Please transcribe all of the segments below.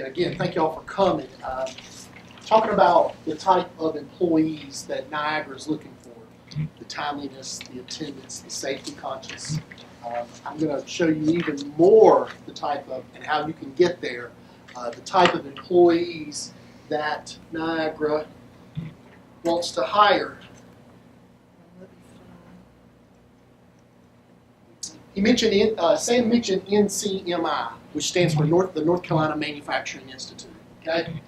Again, thank y'all for coming. Talking about the type of employees that Niagara is looking for, the timeliness, the attendance, the safety conscious. I'm going to show you even more the type of, and how you can get there, the type of employees that Niagara wants to hire. He mentioned, Sam mentioned NCMI, which stands for the North Carolina Manufacturing Institute. Okay,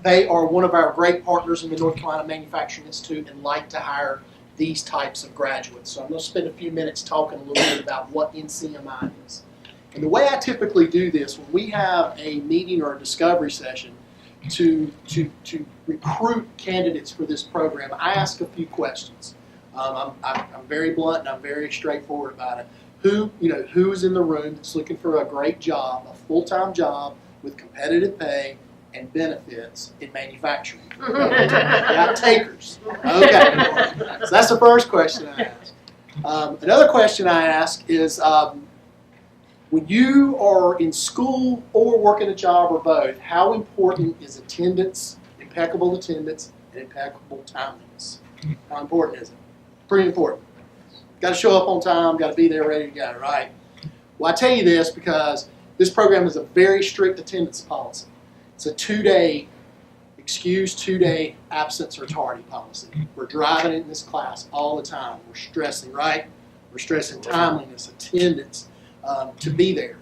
they are one of our great partners in the North Carolina Manufacturing Institute and like to hire these types of graduates. So I'm going to spend a few minutes talking a little bit about what NCMI is. And the way I typically do this, when we have a meeting or a discovery session to recruit candidates for this program, I ask a few questions. I'm very blunt and I'm very straightforward about it. Who is in the room that's looking for a great job, a full-time job with competitive pay and benefits in manufacturing? Got takers. Okay. So that's the first question I ask. Another question I ask is, when you are in school or working a job or both, how important is attendance, impeccable attendance, and impeccable timeliness? How important is it? Pretty important. Got to show up on time, got to be there ready to go, right? Well, I tell you this because this program is a very strict attendance policy. It's a 2-day, excuse 2-day absence or tardy policy. We're driving it in this class all the time. We're stressing, right? We're stressing timeliness, attendance, to be there.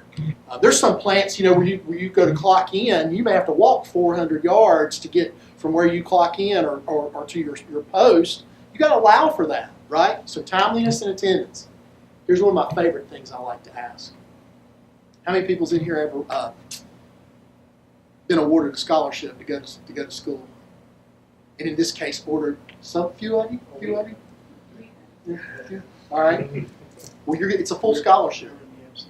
There's some plants, where you go to clock in, you may have to walk 400 yards to get from where you clock in or to your post. You got to allow for that, right? So timeliness and attendance. Here's one of my favorite things I like to ask. How many people's in here ever been awarded a scholarship to go to school? And in this case, ordered few of you? Yeah. All right. Well, it's a full scholarship.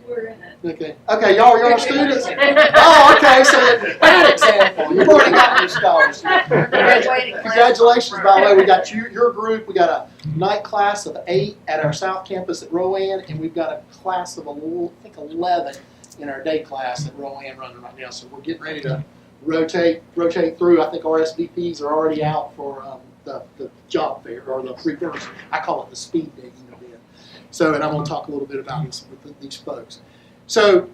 We're in it. Okay, y'all are students? Oh, okay, so bad example. You've already got your scholarship. Congratulations, by the way. We got your group. We got a night class of 8 at our South Campus at Rowan, and we've got a class of, 11 in our day class at Rowan running right now. So we're getting ready to rotate through. I think RSVPs are already out for the job fair, or the reverse. I call it the speed dating event. So, and I'm going to talk a little bit about this with these folks. So,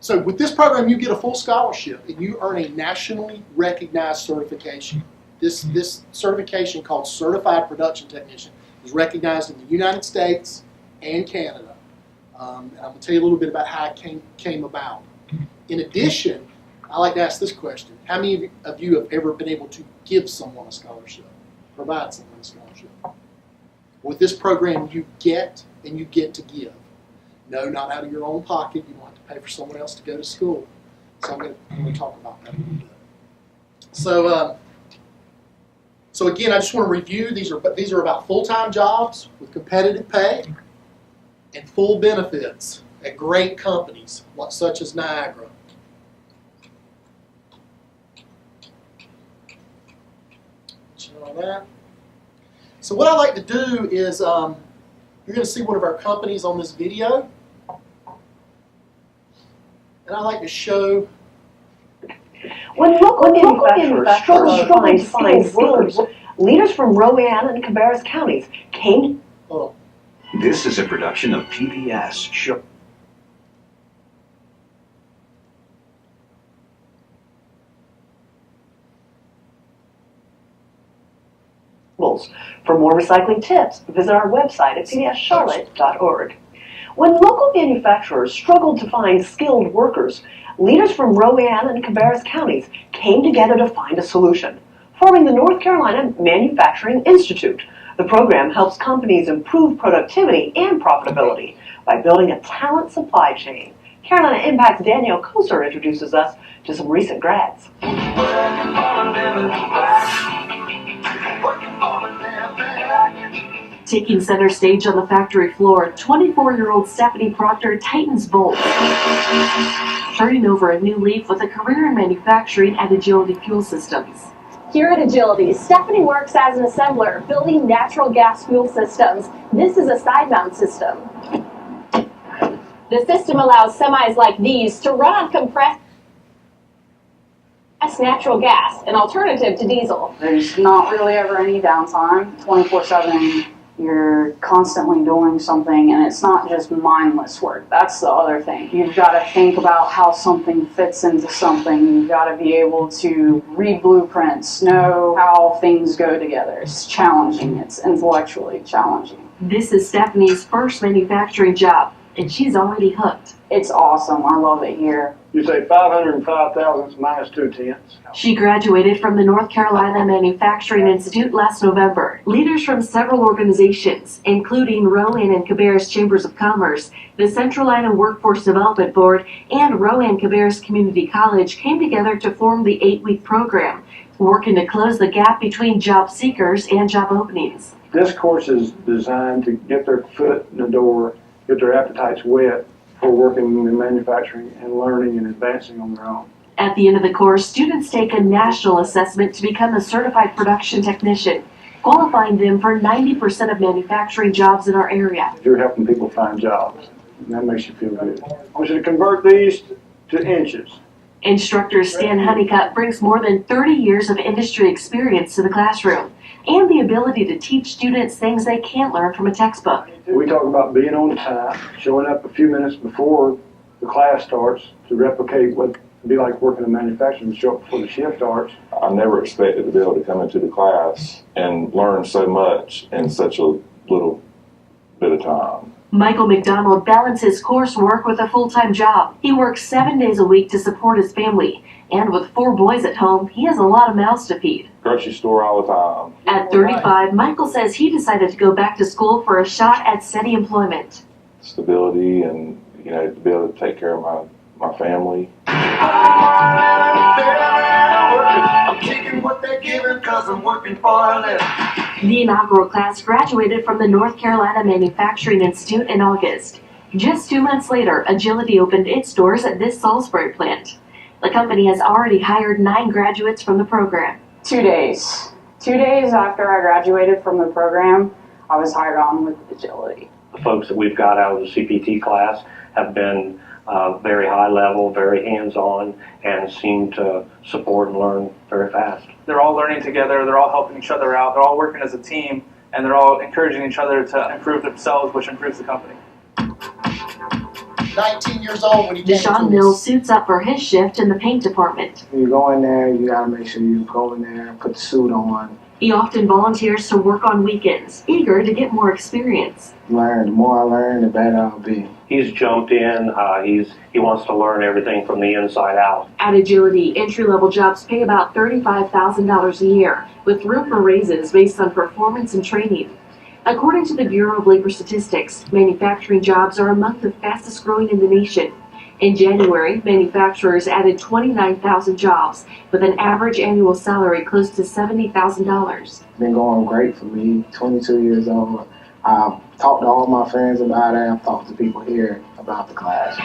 so with this program, you get a full scholarship, and you earn a nationally recognized certification. This certification, called Certified Production Technician, is recognized in the United States and Canada. And I'm going to tell you a little bit about how it came about. In addition, I like to ask this question: how many of you have ever been able to give someone a scholarship, provide someone a scholarship? With this program, you get and you get to give. No, not out of your own pocket. You don't have to pay for someone else to go to school. So I'm going to talk about that a little bit. So, so again, I just want to review. These are about full-time jobs with competitive pay and full benefits at great companies, such as Niagara. All that. So what I like to do is, you're going to see one of our companies on this video, and I like to show. When local manufacturers struggle to find skilled workers, leaders from Rowan and Cabarrus counties came. Hold on. This is a production of PBS. For more recycling tips, visit our website at pbscharlotte.org. When local manufacturers struggled to find skilled workers, leaders from Rowan and Cabarrus counties came together to find a solution, forming the North Carolina Manufacturing Institute. The program helps companies improve productivity and profitability by building a talent supply chain. Carolina Impact's Danielle Koser introduces us to some recent grads. Taking center stage on the factory floor, 24-year-old Stephanie Proctor tightens bolts. turning over a new leaf with a career in manufacturing at Agility Fuel Systems. Here at Agility, Stephanie works as an assembler, building natural gas fuel systems. This is a side mount system. The system allows semis like these to run on compressed natural gas, an alternative to diesel. There's not really ever any downtime. 24/7, you're constantly doing something, and it's not just mindless work. That's the other thing. You've got to think about how something fits into something. You've got to be able to read blueprints, know how things go together. It's challenging. It's intellectually challenging. This is Stephanie's first manufacturing job, and she's already hooked. It's awesome. I love it here. You say 505,000 minus 2/10. She graduated from the North Carolina Manufacturing Institute last November. Leaders from several organizations, including Rowan and Cabarrus Chambers of Commerce, the Central Iowa Workforce Development Board, and Rowan Cabarrus Community College, came together to form the 8-week program, working to close the gap between job seekers and job openings. This course is designed to get their foot in the door, get their appetites wet for working in manufacturing and learning and advancing on their own. At the end of the course, students take a national assessment to become a certified production technician, qualifying them for 90% of manufacturing jobs in our area. You're helping people find jobs, and that makes you feel good. I want you to convert these to inches. Instructor Stan Honeycutt brings more than 30 years of industry experience to the classroom and the ability to teach students things they can't learn from a textbook. We talk about being on time, showing up a few minutes before the class starts to replicate what it'd be like working in manufacturing, show up before the shift starts. I never expected to be able to come into the class and learn so much in such a little bit of time. Michael McDonald balances coursework with a full-time job. He works 7 days a week to support his family. And with 4 boys at home, he has a lot of mouths to feed. Grocery store all the time. At 35, Michael says he decided to go back to school for a shot at steady employment. Stability and, to be able to take care of my family. I'm taking what they're giving 'cause I'm working for a living. The inaugural class graduated from the North Carolina Manufacturing Institute in August. Just 2 months later, Agility opened its doors at this Salisbury plant. The company has already hired 9 graduates from the program. 2 days. 2 days after I graduated from the program, I was hired on with Agility. The folks that we've got out of the CPT class have been very high level, very hands-on, and seem to support and learn very fast. They're all learning together, they're all helping each other out, they're all working as a team, and they're all encouraging each other to improve themselves, which improves the company. 19 years old when he came Deshaun to Mills us. suits up for his shift in the paint department. When you go in there, you gotta make sure you go in there and put the suit on. He often volunteers to work on weekends, eager to get more experience. Learn. The more I learn, the better I'll be. He's jumped in, he wants to learn everything from the inside out. At Agility, entry-level jobs pay about $35,000 a year, with room for raises based on performance and training. According to the Bureau of Labor Statistics, manufacturing jobs are among the fastest growing in the nation. In January, manufacturers added 29,000 jobs, with an average annual salary close to $70,000. It's been going great for me, 22 years old. I've talked to all my friends about it. I've talked to people here about the class.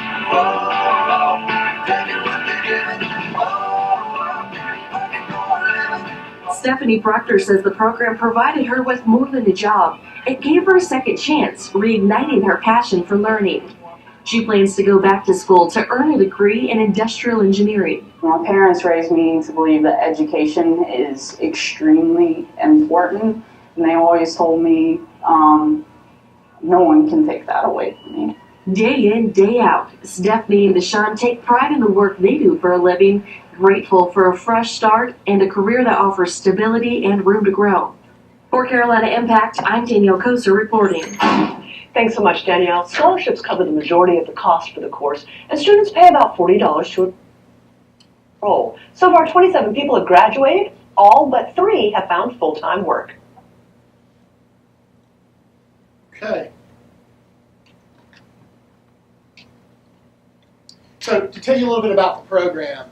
Stephanie Proctor says the program provided her with more than a job. It gave her a second chance, reigniting her passion for learning. She plans to go back to school to earn a degree in industrial engineering. My parents raised me to believe that education is extremely important, and they always told me no one can take that away from me. Day in, day out, Stephanie and Deshaun take pride in the work they do for a living, grateful for a fresh start and a career that offers stability and room to grow. For Carolina Impact, I'm Danielle Koser reporting. Thanks so much, Danielle. Scholarships cover the majority of the cost for the course, and students pay about $40 to enroll. So far, 27 people have graduated. All but 3 have found full-time work. Okay. So to tell you a little bit about the program,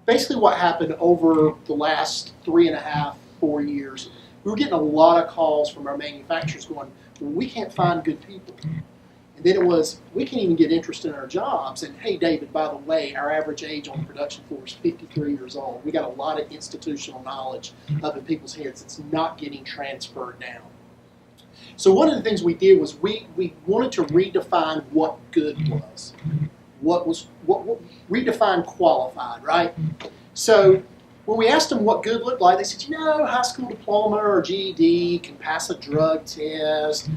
basically what happened over the last 3.5, 4 years, we were getting a lot of calls from our manufacturers going, well, we can't find good people. And then it was, we can't even get interest in our jobs. And hey, David, by the way, our average age on the production floor is 53 years old. We got a lot of institutional knowledge up in people's heads that's not getting transferred down. So one of the things we did was we wanted to redefine what good was. What redefine qualified, right? So when we asked them what good looked like, they said, high school diploma or GED, can pass a drug test,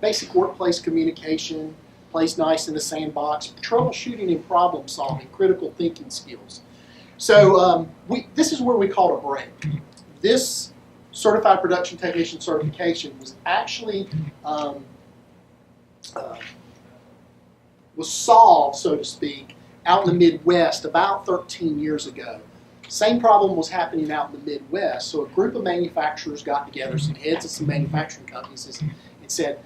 basic workplace communication, plays nice in the sandbox, troubleshooting and problem solving, critical thinking skills. So this is where we called a break. This Certified Production Technician certification was actually was solved, so to speak, out in the Midwest about 13 years ago. Same problem was happening out in the Midwest. So a group of manufacturers got together, some heads of some manufacturing companies, and said,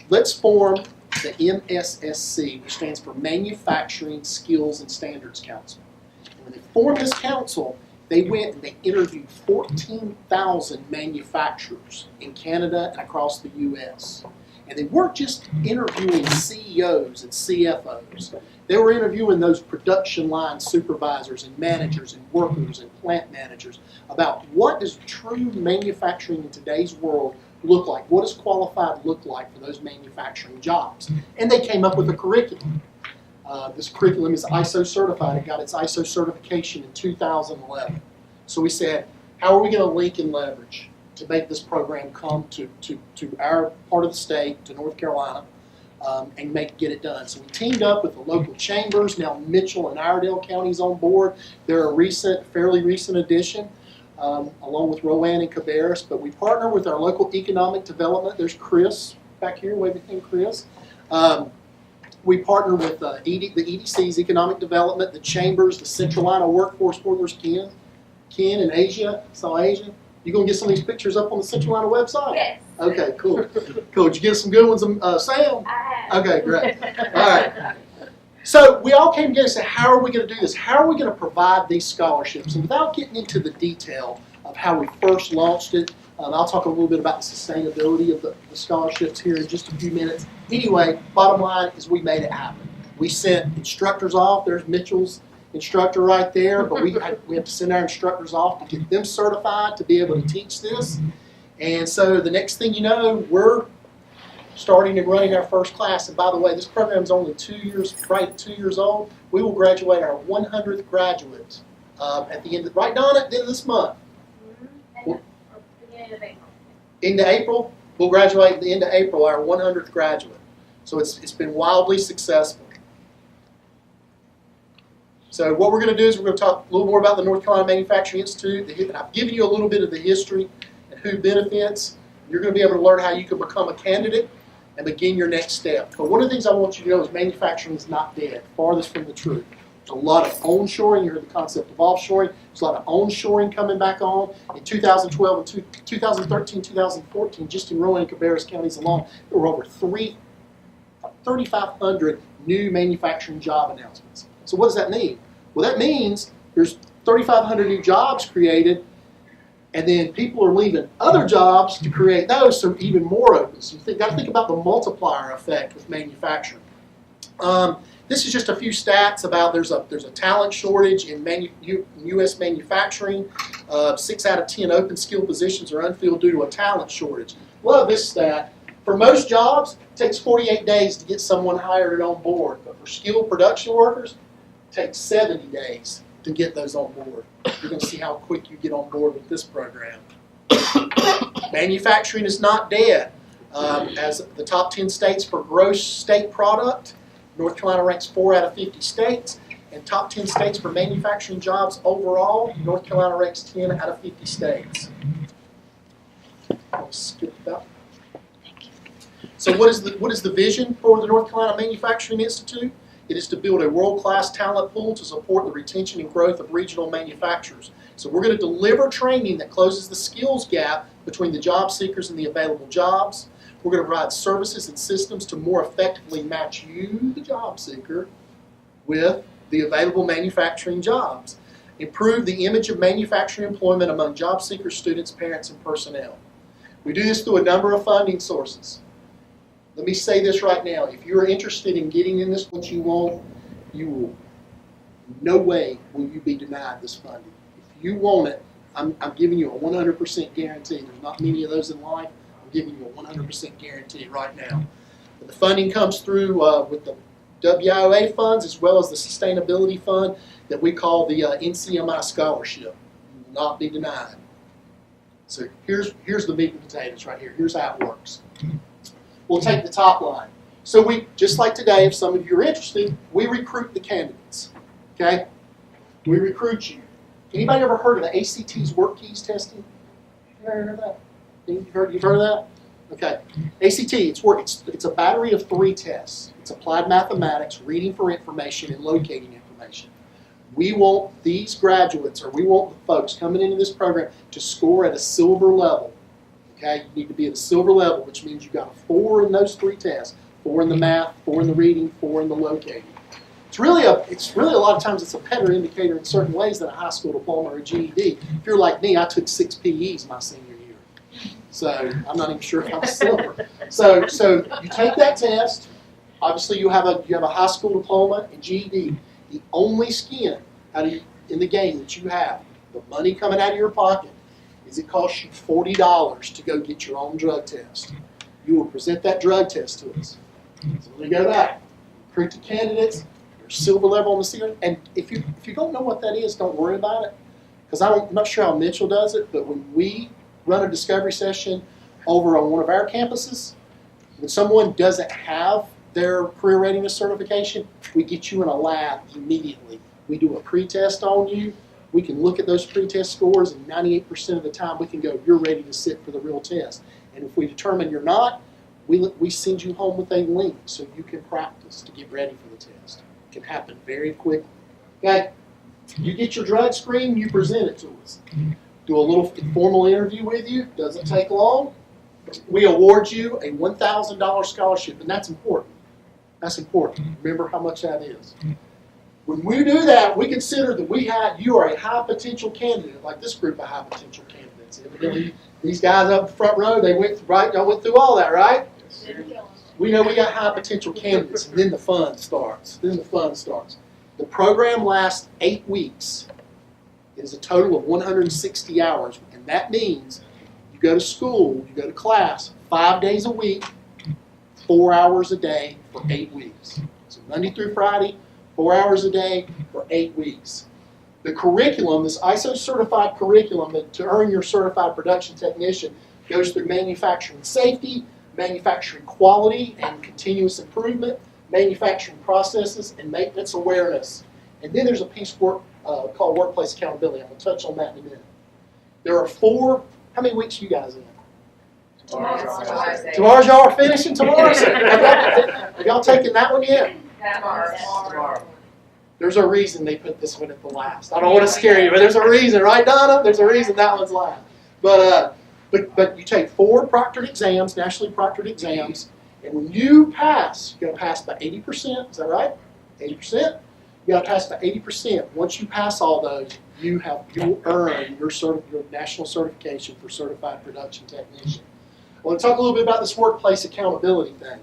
let's form the MSSC, which stands for Manufacturing Skills and Standards Council. And when they formed this council, they went and they interviewed 14,000 manufacturers in Canada and across the U.S. And they weren't just interviewing CEOs and CFOs. They were interviewing those production line supervisors and managers and workers and plant managers about what does true manufacturing in today's world look like? What does qualified look like for those manufacturing jobs? And they came up with a curriculum. This curriculum is ISO certified. It got its ISO certification in 2011. So we said, how are we going to link and leverage to make this program come to our part of the state, to North Carolina, and get it done? So we teamed up with the local chambers. Now Mitchell and Iredell counties on board. They're a fairly recent addition, along with Rowan and Cabarrus. But we partner with our local economic development. There's Chris back here, waving at Chris. We partner with the EDC's economic development, the chambers, the Central Line of Workforce Workers, Ken in Asia. Saw Asia. You gonna get some of these pictures up on the Central Line website? Yes. Okay, cool. Cool. Did you get some good ones, Sam? I have. Okay, great. All right. So we all came together and said, how are we going to do this? How are we going to provide these scholarships? And without getting into the detail of how we first launched it, I'll talk a little bit about the sustainability of the scholarships here in just a few minutes. Anyway, bottom line is we made it happen. We sent instructors off. There's Mitchell's instructor right there, but we have to send our instructors off to get them certified to be able to teach this. And so the next thing you know, we're starting and running our first class. And by the way, this program is only 2 years old. We will graduate our 100th graduate at the end of, right, Donna, at the end of this month. Into April, we'll graduate at the end of April, our 100th graduate. So it's been wildly successful. So what we're going to do is we're going to talk a little more about the North Carolina Manufacturing Institute. I've given you a little bit of the history and who benefits. You're going to be able to learn how you can become a candidate and begin your next step. But one of the things I want you to know is manufacturing is not dead, farthest from the truth. There's a lot of onshoring. You heard the concept of offshoring. There's a lot of onshoring coming back on. In 2012 and 2013, 2014, just in Rowan and Cabarrus counties alone, there were over 3,500 new manufacturing job announcements. So what does that mean? Well, that means there's 3,500 new jobs created, and then people are leaving other jobs to create those, so even more open. So you've got to think about the multiplier effect with manufacturing. This is just a few stats about there's a talent shortage in U.S. manufacturing. 6 out of 10 open skill positions are unfilled due to a talent shortage. Love this stat. For most jobs, it takes 48 days to get someone hired and on board. But for skilled production workers, it takes 70 days to get those on board. You're going to see how quick you get on board with this program. Manufacturing is not dead. As the top 10 states for gross state product, North Carolina ranks 4 out of 50 states. And top 10 states for manufacturing jobs overall, North Carolina ranks 10 out of 50 states. I'll skip that. So what is the vision for the North Carolina Manufacturing Institute? It is to build a world-class talent pool to support the retention and growth of regional manufacturers. So we're going to deliver training that closes the skills gap between the job seekers and the available jobs. We're going to provide services and systems to more effectively match you, the job seeker, with the available manufacturing jobs. Improve the image of manufacturing employment among job seekers, students, parents, and personnel. We do this through a number of funding sources. Let me say this right now. If you're interested in getting in this what you want, you will, no way will you be denied this funding. If you want it, I'm giving you a 100% guarantee. There's not many of those in life. I'm giving you a 100% guarantee right now. But the funding comes through with the WIOA funds as well as the sustainability fund that we call the NCMI scholarship. You will not be denied. So here's the meat and potatoes right here. Here's how it works. We'll take the top line. So we, just like today, if some of you are interested, we recruit the candidates. Okay? We recruit you. Anybody ever heard of the ACT's work keys testing? You ever heard of that? You've heard of that? Okay. ACT, it's a battery of 3 tests. It's applied mathematics, reading for information, and locating information. We want these graduates, or we want the folks coming into this program to score at a silver level. Okay, you need to be at a silver level, which means you got a 4 in those 3 tests: 4 in the math, 4 in the reading, 4 in the locating. It's really a lot of times it's a better indicator in certain ways than a high school diploma or a GED. If you're like me, I took 6 PEs my senior year, so I'm not even sure if I'm silver. So you take that test. Obviously, you have a high school diploma and GED. The only skin in the game that you have, the money coming out of your pocket, is it costs you $40 to go get your own drug test. You will present that drug test to us. So let me go back. Recruit the candidates, your silver level on the ceiling. And if you don't know what that is, don't worry about it. Because I'm not sure how Mitchell does it, but when we run a discovery session over on one of our campuses, when someone doesn't have their career readiness certification, we get you in a lab immediately. We do a pre-test on you. We can look at those pre-test scores, and 98% of the time we can go, you're ready to sit for the real test. And if we determine you're not, we send you home with a link so you can practice to get ready for the test. It can happen very quickly. Okay? You get your drug screen, you present it to us. Do a little informal interview with you. Doesn't take long. We award you a $1,000 scholarship, and that's important. That's important. Remember how much that is. When we do that, we consider that you are a high potential candidate, like this group of high potential candidates. Evidently, these guys up the front row, y'all went through all that, right? We know we got high potential candidates, and then the fun starts. The program lasts 8 weeks. It is a total of 160 hours, and that means you go to school, you go to class 5 days a week, 4 hours a day for 8 weeks. So Monday through Friday, 4 hours a day for 8 weeks. The curriculum, this ISO certified curriculum to earn your certified production technician, goes through manufacturing safety, manufacturing quality and continuous improvement, manufacturing processes, and maintenance awareness. And then there's a piece called workplace accountability. I'm going to touch on that in a minute. There are 4, how many weeks you guys in? Tomorrow's y'all are finishing tomorrow? So have y'all taken that one yet? Tomorrow. There's a reason they put this one at the last. I don't want to scare you, but there's a reason, right, Donna? There's a reason that one's last. But you take 4 proctored exams, nationally proctored exams, and when you pass, you got to pass by 80%. Is that right? 80%. You got to pass by 80%. Once you pass all those, you'll earn your national certification for certified production technician. I want to talk a little bit about this workplace accountability thing.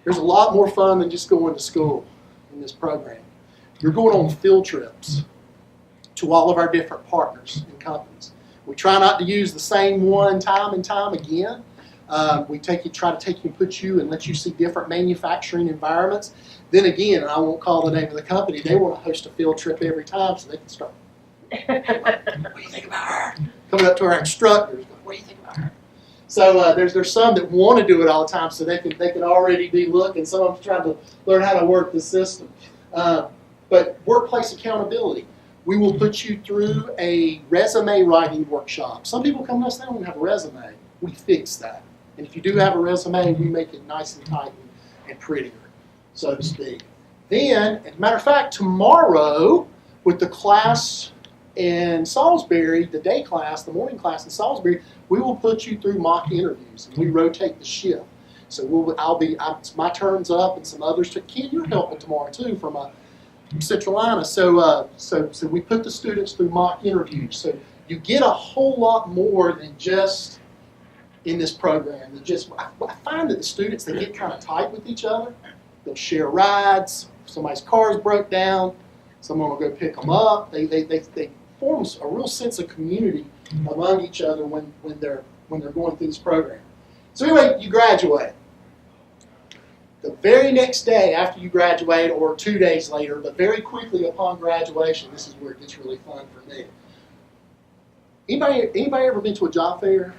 There's a lot more fun than just going to school in this program. You're going on field trips to all of our different partners and companies. We try not to use the same one time and time again. We try to take you and put you and let you see different manufacturing environments. Then again, and I won't call the name of the company, they want to host a field trip every time so they can start. What do you think about her? Coming up to our instructors, what do you think about her? So there's some that want to do it all the time, so they can already be looking. Some of them trying to learn how to work the system. But workplace accountability, we will put you through a resume writing workshop. Some people come to us, they don't even have a resume. We fix that. And if you do have a resume, we make it nice and tight and prettier, so to speak. Then, as a matter of fact, tomorrow with the class in Salisbury, the day class, the morning class in Salisbury, we will put you through mock interviews. And we rotate the shift. So my turn's up, and some others. Ken, you're helping tomorrow too from Central Ina. So we put the students through mock interviews. So you get a whole lot more than just in this program. I find that the students, they get kind of tight with each other. They'll share rides. If somebody's car's broke down, someone will go pick them up. They form a real sense of community among each other when they're going through this program. So anyway, you graduate. The very next day after you graduate, or 2 days later, but very quickly upon graduation, this is where it gets really fun for me. Anybody ever been to a job fair?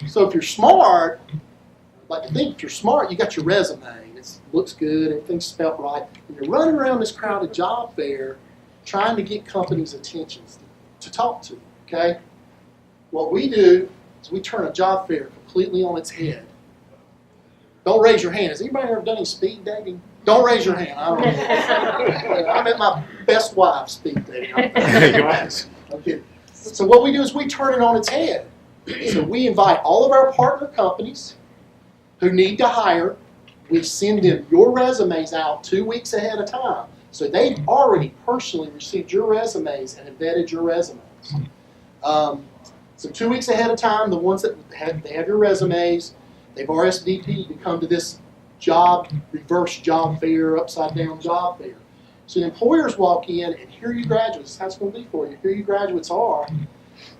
So if you're smart, I'd like to think if you're smart, you got your resume. It looks good, everything's spelled right. And you're running around this crowded job fair trying to get companies' attention to talk to, okay? What we do is we turn a job fair completely on its head. Don't raise your hand. Has anybody ever done any speed dating? Don't raise your hand. I don't know. I met my best wife speed dating. Okay. So what we do is we turn it on its head. So we invite all of our partner companies who need to hire. We send them your resumes out 2 weeks ahead of time. So they've already personally received your resumes and have vetted your resumes. So 2 weeks ahead of time, the ones that they have your resumes, they've RSVP'd to come to this reverse job fair, upside down job fair. So the employers walk in, and here you graduates, that's how it's going to be for you. Here you graduates are.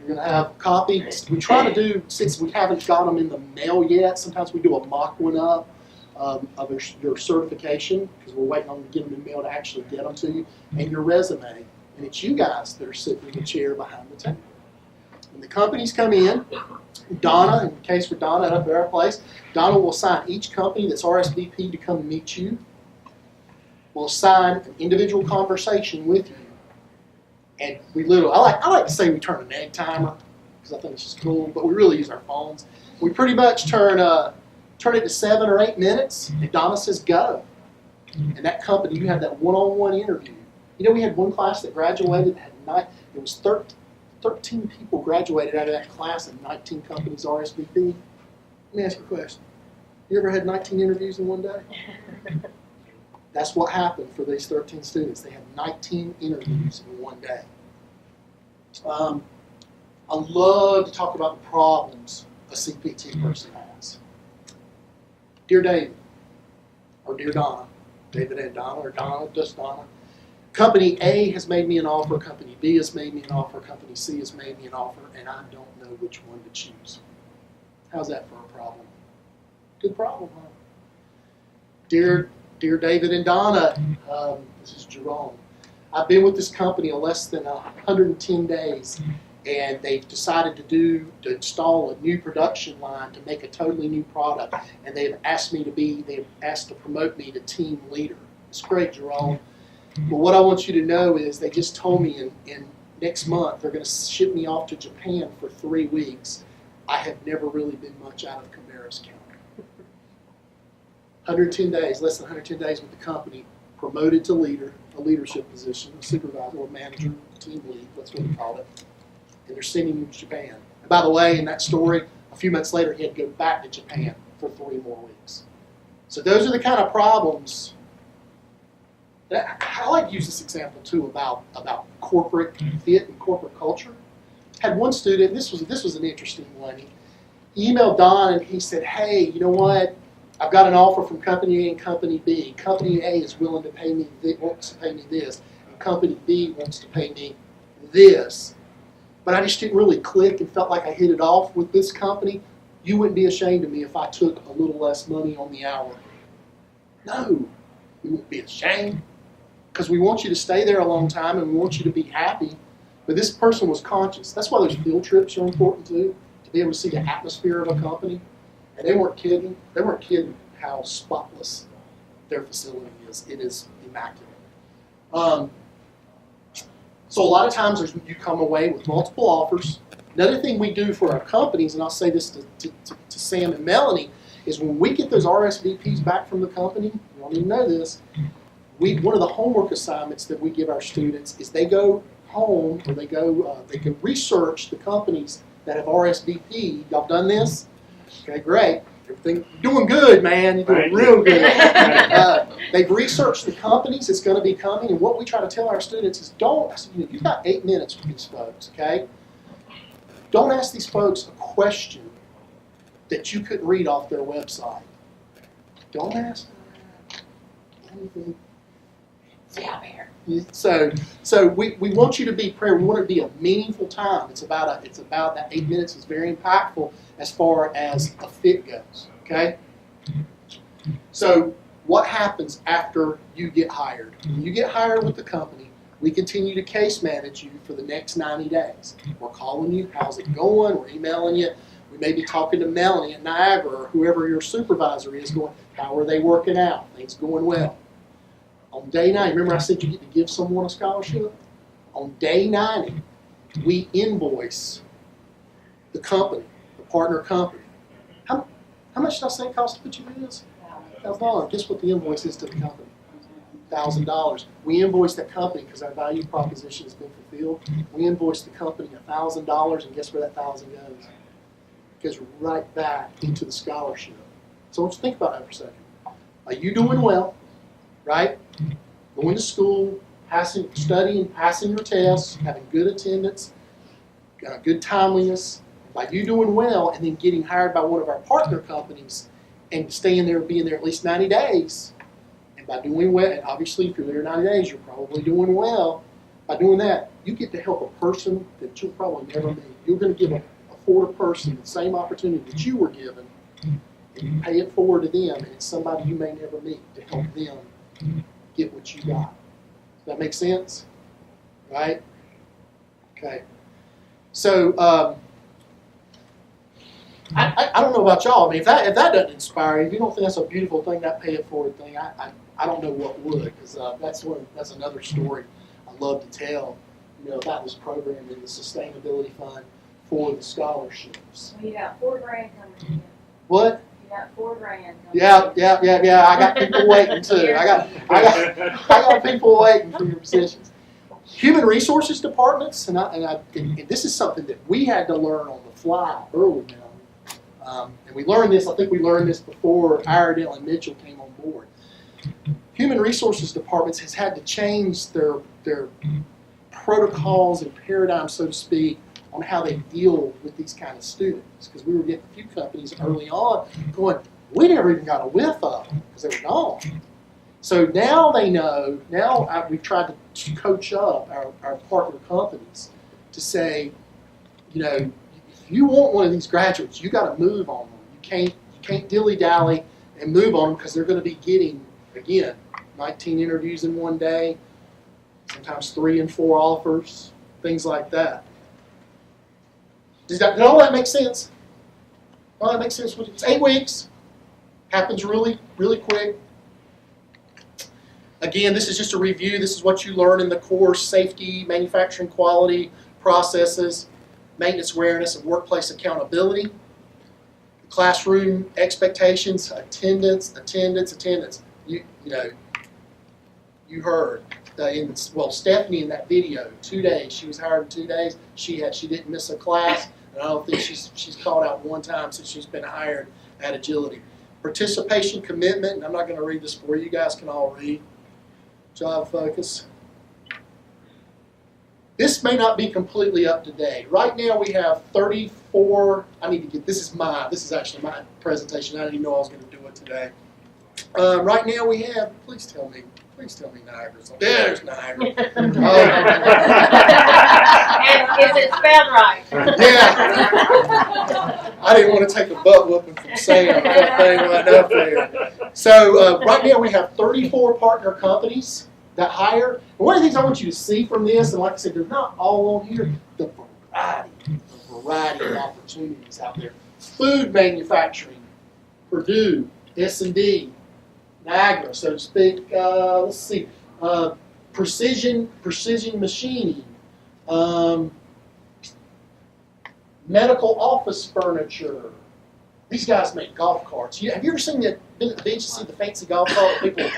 You're going to have a copy. We try to do, since we haven't got them in the mail yet, sometimes we do a mock one up of your certification, because we're waiting on to get them in the mail to actually get them to you, and your resume. And it's you guys that are sitting in the chair behind the table. When the companies come in, Donna, in the case for Donna up at our place, Donna will assign each company that's RSVP'd to come meet you. We'll assign an individual conversation with you. And we literally, I like to say we turn an egg timer, because I think it's just cool, but we really use our phones. We pretty much turn it to 7 or 8 minutes, and Donna says go. And that company, you have that one-on-one interview. You know, we had one class that graduated, it was 13 people graduated out of that class and 19 companies RSVP. Let me ask you a question. You ever had 19 interviews in one day? That's what happened for these 13 students. They had 19 interviews in one day. I love to talk about the problems a CPT person has. Dear David, or Dear Donna, David and Donna, or Donna, just Donna, Company A has made me an offer, Company B has made me an offer, Company C has made me an offer, and I don't know which one to choose. How's that for a problem? Good problem, huh? Dear David and Donna, this is Jerome. I've been with this company less than 110 days, and they've decided to install a new production line to make a totally new product, and they've asked to promote me to team leader. It's great, Jerome. But what I want you to know is they just told me in next month they're going to ship me off to Japan for 3 weeks. I have never really been much out of Cabarrus County. 110 days, less than 110 days with the company, promoted to leader, a leadership position, a supervisor or manager, team lead, that's what we call it. And they're sending him to Japan. And by the way, in that story, a few months later, he had to go back to Japan for 3 more weeks. So those are the kind of problems. I like to use this example too about corporate fit and corporate culture. I had one student, this was an interesting one. He emailed Don and he said, hey, you know what? I've got an offer from Company A and Company B. Company A is willing to pay me, wants to pay me this, and Company B wants to pay me this. But I just didn't really click and felt like I hit it off with this company. You wouldn't be ashamed of me if I took a little less money on the hour. No, we wouldn't be ashamed, because we want you to stay there a long time and we want you to be happy. But this person was conscious. That's why those field trips are important too, to be able to see the atmosphere of a company. And they weren't kidding. They weren't kidding how spotless their facility is. It is immaculate. So a lot of times you come away with multiple offers. Another thing we do for our companies, and I'll say this to Sam and Melanie, is when we get those RSVPs back from the company, you don't even know this, one of the homework assignments that we give our students is they go home or they can research the companies that have RSVP'd. Y'all done this? Okay, great. Everything, you're doing good, man. You're doing real good. They've researched the companies that's going to be coming, and what we try to tell our students is you've got 8 minutes with these folks, okay? Don't ask these folks a question that you couldn't read off their website. Don't ask anything. It's out there. So we want you to be prayer. We want it to be a meaningful time. It's about that 8 minutes is very impactful as far as a fit goes. Okay. So what happens after you get hired? When you get hired with the company, we continue to case manage you for the next 90 days. We're calling you. How's it going? We're emailing you. We may be talking to Melanie at Niagara or whoever your supervisor is going, how are they working out? Things going well. On day 90, remember I said you get to give someone a scholarship? On day 90, we invoice the company, the partner company. How much did I say it costs to put you through this? $1,000. Guess what the invoice is to the company? $1,000. We invoice that company because our value proposition has been fulfilled. We invoice the company $1,000, and guess where that $1,000 goes? It goes right back into the scholarship. So let's think about that for a second. Are you doing well? Right? Going to school, studying, passing your tests, having good attendance, good timeliness. By you doing well and then getting hired by one of our partner companies and staying there, being there at least 90 days, and by doing well, and obviously if you're there 90 days, you're probably doing well. By doing that, you get to help a person that you'll probably never meet. You're going to afford a person the same opportunity that you were given, and you pay it forward to them, and it's somebody you may never meet to help them get what you got. Does that make sense? Right? Okay. So, I don't know about y'all. I mean, if that doesn't inspire you, if you don't think that's a beautiful thing, that pay it forward thing, I don't know what would, because that's another story I love to tell, about this program and the sustainability fund for the scholarships. Well, you got $4,000 coming in. What? You got $4,000 coming in. Yeah. I got people waiting too. I got people waiting for your positions. Human resources departments, and this is something that we had to learn on the fly early now. And we learned this, I think we learned this before Iredale and Mitchell came on board. Human resources departments has had to change their protocols and paradigms, so to speak, on how they deal with these kind of students. Because we were getting a few companies early on going, we never even got a whiff of them because they were gone. So now they know, we've tried to coach up our partner companies to say, if you want one of these graduates, you got to move on them. You can't dilly-dally and move on them because they're going to be getting, again, 19 interviews in one day, sometimes 3 and 4 offers, things like that. Did all that make sense? All that makes sense? It's 8 weeks. Happens really, really quick. Again, this is just a review. This is what you learn in the course: safety, manufacturing quality, processes, maintenance awareness, and workplace accountability. Classroom expectations, attendance. You heard. Stephanie in that video, 2 days. She was hired in 2 days. She didn't miss a class, and I don't think she's called out one time since she's been hired at Agility. Participation, commitment, and I'm not going to read this for you. You guys can all read. Job focus. This may not be completely up to date. Right now we have 34. This is actually my presentation. I didn't even know I was going to do it today. Right now we have. Please tell me Niagara. There's Niagara. And is it spelled right? Yeah. I didn't want to take a butt whooping from Sam that thing right up there. So right now we have 34 partner companies that hire. And one of the things I want you to see from this, and like I said, they're not all on here, the variety of opportunities out there. Food manufacturing, Purdue, S&D, Niagara, so to speak. Let's see, precision machining, medical office furniture. These guys make golf carts. Have you ever seen been at the beach and see the fancy golf cart? People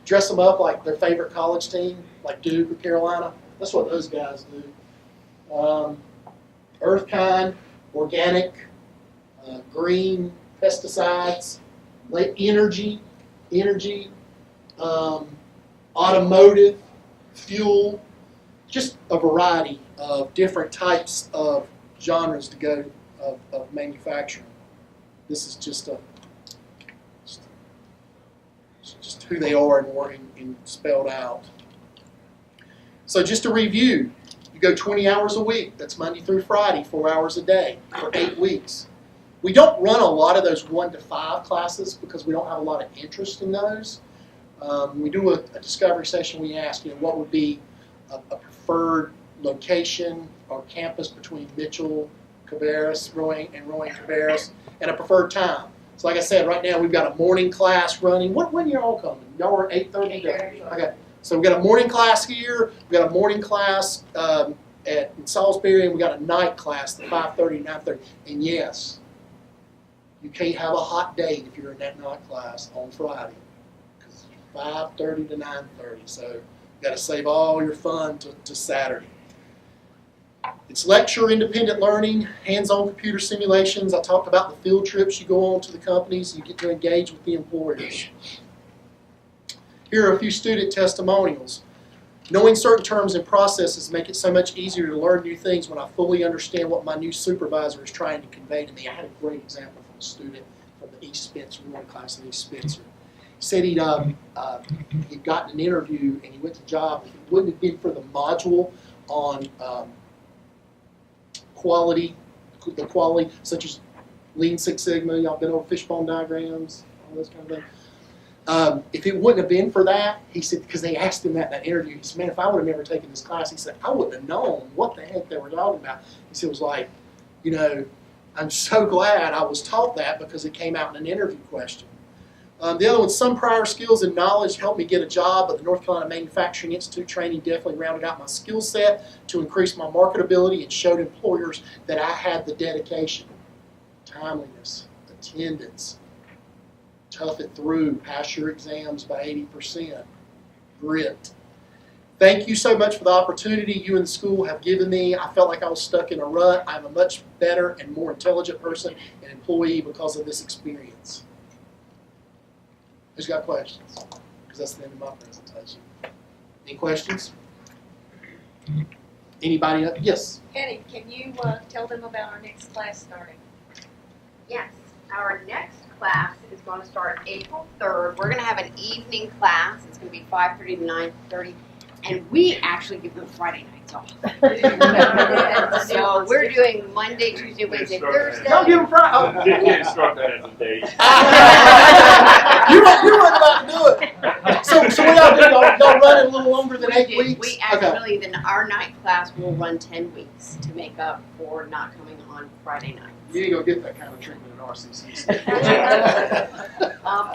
dress them up like their favorite college team, like Duke or Carolina. That's what those guys do. Earthkind, organic, green, pesticides, energy, automotive, fuel, just a variety of different types of genres to go of manufacturing. This is just who they are and spelled out. So just to review, you go 20 hours a week. That's Monday through Friday, 4 hours a day for 8 weeks. We don't run a lot of those 1 to 5 classes because we don't have a lot of interest in those. We do a discovery session. We ask, what would be a preferred location or campus between Mitchell, Cabarrus, Rowan, Cabarrus, and a preferred time. So like I said, right now we've got a morning class running. When are you all coming? Y'all are 8:30? Okay. So we've got a morning class here. We've got a morning class in Salisbury, and we've got a night class at 5:30 and 9:30. And yes, you can't have a hot date if you're in that night class on Friday, because 5:30 to 9:30. So you've got to save all your fun to Saturday. It's lecture independent learning, hands-on computer simulations. I talked about the field trips you go on to the companies. You get to engage with the employers. Here are a few student testimonials. Knowing certain terms and processes make it so much easier to learn new things when I fully understand what my new supervisor is trying to convey to me. I had a great example from a student from the East Spencer, one class in East Spencer. He said he'd gotten an interview and he went to job. If it wouldn't have been for the module on quality, such as Lean Six Sigma, y'all been over fishbone diagrams, all those kind of things. If it wouldn't have been for that, he said, because they asked him that in that interview, he said, man, if I would have never taken this class, he said, I wouldn't have known what the heck they were talking about. He said, it was like, I'm so glad I was taught that because it came out in an interview question. The other one, some prior skills and knowledge helped me get a job, but the North Carolina Manufacturing Institute training definitely rounded out my skill set to increase my marketability and showed employers that I had the dedication, timeliness, attendance, tough it through, pass your exams by 80%, grit. Thank you so much for the opportunity you and the school have given me. I felt like I was stuck in a rut. I'm a much better and more intelligent person and employee because of this experience. Who's got questions? Because that's the end of my presentation. Any questions? Anybody? Yes? Eddie, can you tell them about our next class starting? Yes, our next class is going to start April 3rd. We're going to have an evening class. It's going to be 5:30 to 9:30. And we actually give them Friday nights off. So we're doing Monday, Tuesday, Wednesday, Thursday. Don't give them Friday. You can't start that as a date. You weren't allowed to do it. So what y'all do? Y'all run it a little longer than 8 weeks? We actually, then our night class will run 10 weeks to make up for not coming on Friday night. You ain't gonna get that kind of treatment at RCC.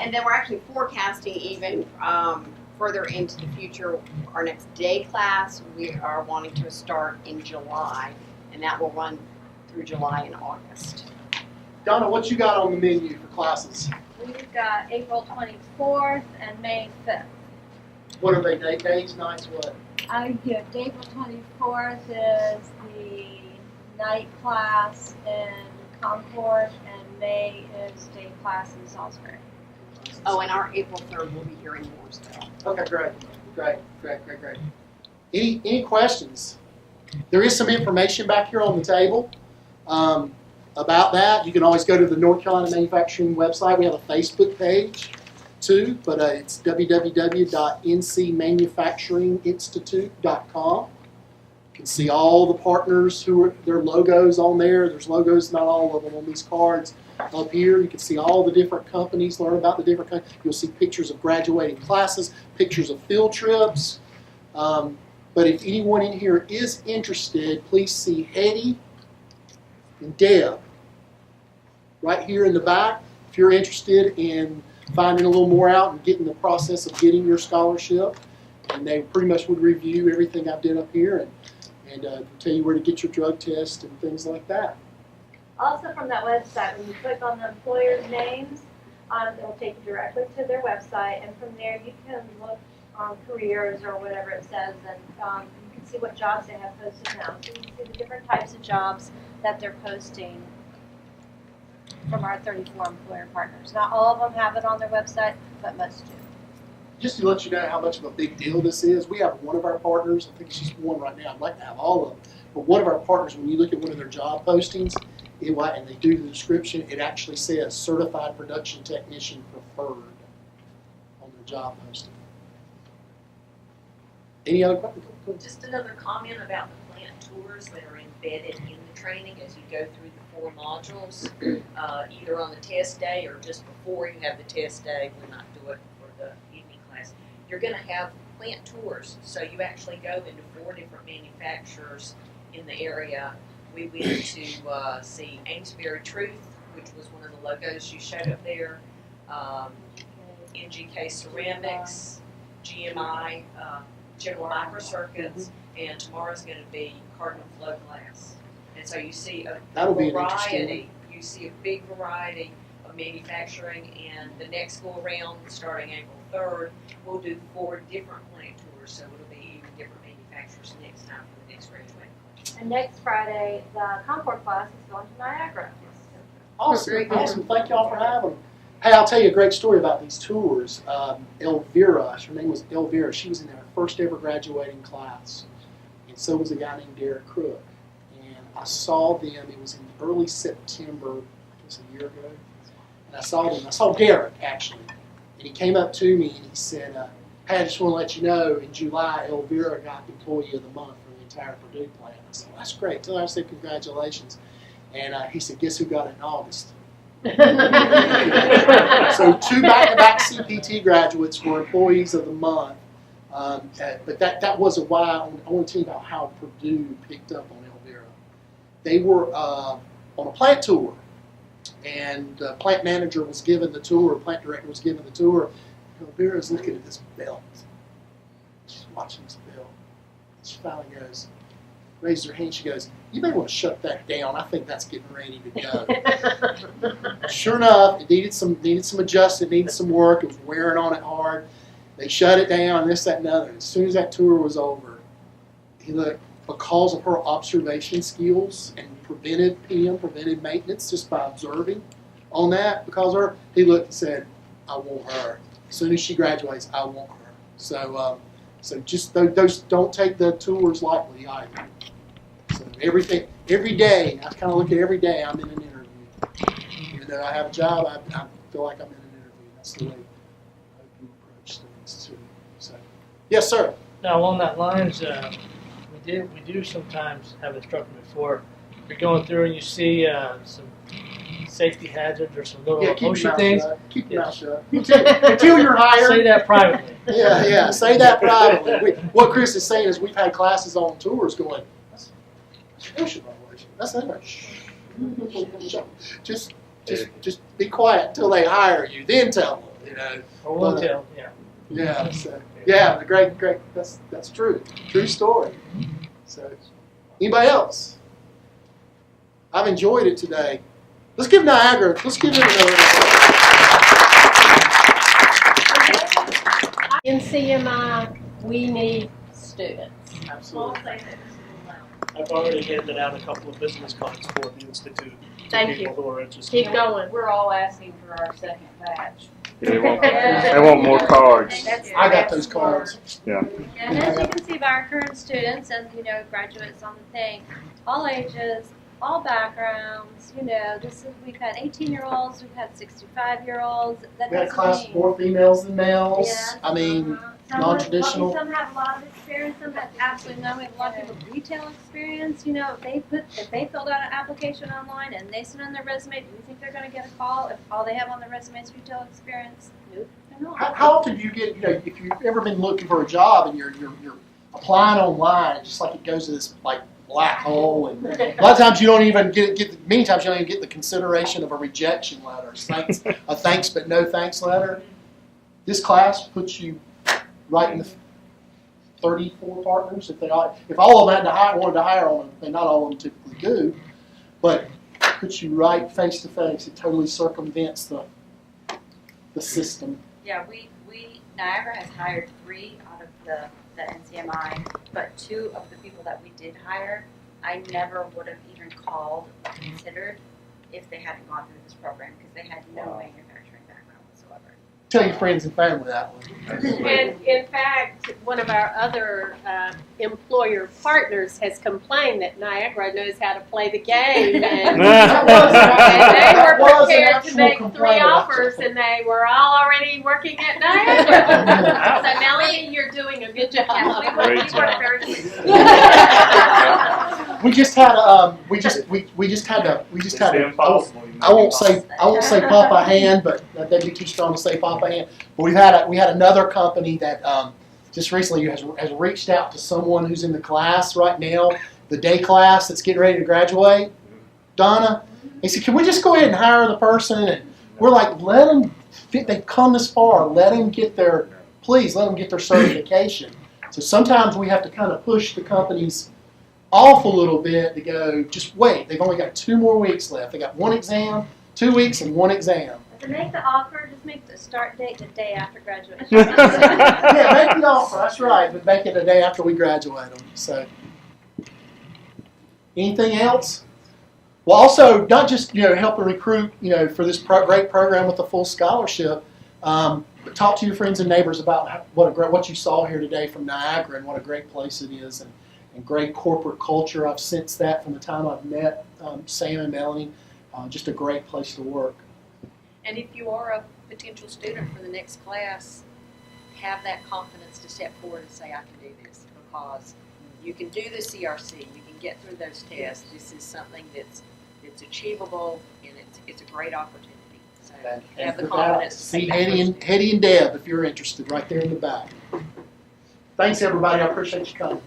And then we're actually forecasting even further into the future. Our next day class, we are wanting to start in July, and that will run through July and August. Donna, what you got on the menu for classes? We've got April 24th and May 5th. What are they, days, nights, what? Yeah, April 24th is the night class in Concord, and May is day class in Salisbury. Oh, and our April 3rd will be here in Mooresville. Okay, great. Any questions? There is some information back here on the table about that. You can always go to the North Carolina Manufacturing website. We have a Facebook page too, but it's www.ncmanufacturinginstitute.com. You can see all the partners their logos on there. There's logos, not all of them, on these cards. Up here, you can see all the different companies, learn about the different companies. You'll see pictures of graduating classes, pictures of field trips. But if anyone in here is interested, please see Hetty and Deb right here in the back. If you're interested in finding a little more out and getting the process of getting your scholarship, and they pretty much would review everything I did up here and tell you where to get your drug test and things like that. Also from that website, when you click on the employers' names, it will take you directly to their website, and from there you can look on careers or whatever it says, and you can see what jobs they have posted now. So you can see the different types of jobs that they're posting from our 34 employer partners. Not all of them have it on their website, but most do. Just to let you know how much of a big deal this is, we have one of our partners, I think she's one right now, I'd like to have all of them, but one of our partners, when you look at one of their job postings, and they do the description, it actually says certified production technician preferred on their job posting. Any other questions? Just another comment about the plant tours that are embedded in the training as you go through the 4 modules, either on the test day or just before you have the test day. We'll not do it for the evening class. You're going to have plant tours, so you actually go into 4 different manufacturers in the area. We went to see Amesbury Truth, which was one of the logos you showed up there, NGK Ceramics, GMI, General Microcircuits, and tomorrow's going to be Cardinal Flow Glass. And so you see a variety. You see a big variety of manufacturing, and the next go around, starting April 3rd, we'll do 4 different plant tours, so it'll be even different manufacturers next time for the next graduating class. And next Friday, the Concord class is going to Niagara. Awesome, awesome. Thank y'all for having them. Hey, I'll tell you a great story about these tours. Elvira, her name was Elvira, she was in her first ever graduating class, and so was a guy named Derek Crook. And I saw them, it was in early September, I guess a year ago, and I saw Derek actually, and he came up to me and he said, hey, I just want to let you know, in July, Elvira got Employee of the Month for the entire Purdue plant. I said, well, that's great. Tell her I said congratulations. And he said, guess who got it in August? So 2 back-to-back CPT graduates were Employees of the Month. But that wasn't why. I want to tell you about how Purdue picked up on Elvira. They were on a plant tour, and the plant manager was given the tour, plant director was given the tour. Elvira's looking at this belt. She's watching this belt. She finally raises her hand, she goes, you may want to shut that down. I think that's getting ready to go. Sure enough, it needed some adjustment, needed some work. It was wearing on it hard. They shut it down, this, that, and other. As soon as that tour was over, he looked, because of her observation skills and preventive maintenance, just by observing on that, because of her, he looked and said, I want her. As soon as she graduates, I want her. So just those don't take the tours lightly either. So every day, I kind of look at every day I'm in an interview. Even though I have a job, I feel like I'm in an interview. That's the way I hope you approach things too. So, yes, sir. Now, along that lines, we do sometimes have instructed before. You're going through and you see some safety hazards or some little OSHA things. Keep your mouth shut. Until you're hired. Say that privately. Yeah, say that privately. What Chris is saying is we've had classes on tours going, that's OSHA violation. That's not just be quiet until they hire you, then tell them. Or we'll tell, yeah. Yeah, so, yeah, great. That's true. True story. So, anybody else? I've enjoyed it today. Let's give Niagara. Let's give it another. In CMI, we need students. Absolutely. I've already handed out a couple of business cards for the Institute. Thank you. Who are interested. Keep going. We're all asking for our second batch. They want more cards. I got those cards. Yeah. And as you can see by our current students and, graduates on the thing, all ages, all backgrounds, we've had 18-year-olds, we've had 65-year-olds. We had a class of more females than males. Yes. I mean, non-traditional. Some have a lot of experience, some have absolutely none. We have a lot of people with retail experience. If they filled out an application online and they sent in their resume, do you think they're going to get a call if all they have on their resume is retail experience? Nope, they're not. How often do you get, if you've ever been looking for a job and you're applying online, it's just like it goes to this black hole, and a lot of times you don't even many times you don't even get the consideration of a rejection letter, a thanks but no thanks letter. This class puts you right in the 34 partners. If all of them wanted to hire on them, and not all of them typically do, but puts you right face to face. It totally circumvents the system. Yeah, Niagara has hired 3 out of the NCMI, but 2 of the people that we did hire, I never would have even called or considered if they hadn't gone through this program because they had no manufacturing background whatsoever. tell your friends and family that one. And in fact, one of our other employer partners has complained that Niagara knows how to play the game, and they were prepared to make 3 offers, and they were all already working at Niagara. So Melanie, you're doing a good job. Great We work very We just had I won't say Papa Hand, but that'd be too strong to say Papa Hand. But we had another company that just recently has reached out to someone who's in the class right now, the day class that's getting ready to graduate. Donna, he said, "Can we just go ahead and hire the person?" And we're like, "Let them fit. They've come this far. Let them get their certification." So sometimes we have to kind of push the companies off a little bit to go, just wait. They've only got 2 more weeks left. They got 1 exam, 2 weeks, and 1 exam. To make the offer, just make the start date the day after graduation. Yeah, make the offer. That's right, but make it the day after we graduate them. So, anything else? Well, also not just helping recruit for this great program with a full scholarship, but talk to your friends and neighbors about what you saw here today from Niagara and what a great place it is and great corporate culture. I've sensed that from the time I've met Sam and Melanie. Just a great place to work. And if you are a potential student for the next class, have that confidence to step forward and say, I can do this, because you can do the CRC, you can get through those tests. This is something that's achievable, and it's a great opportunity. So have the confidence to see take Hetty and Deb if you're interested, right there in the back. Thanks, everybody. I appreciate you coming.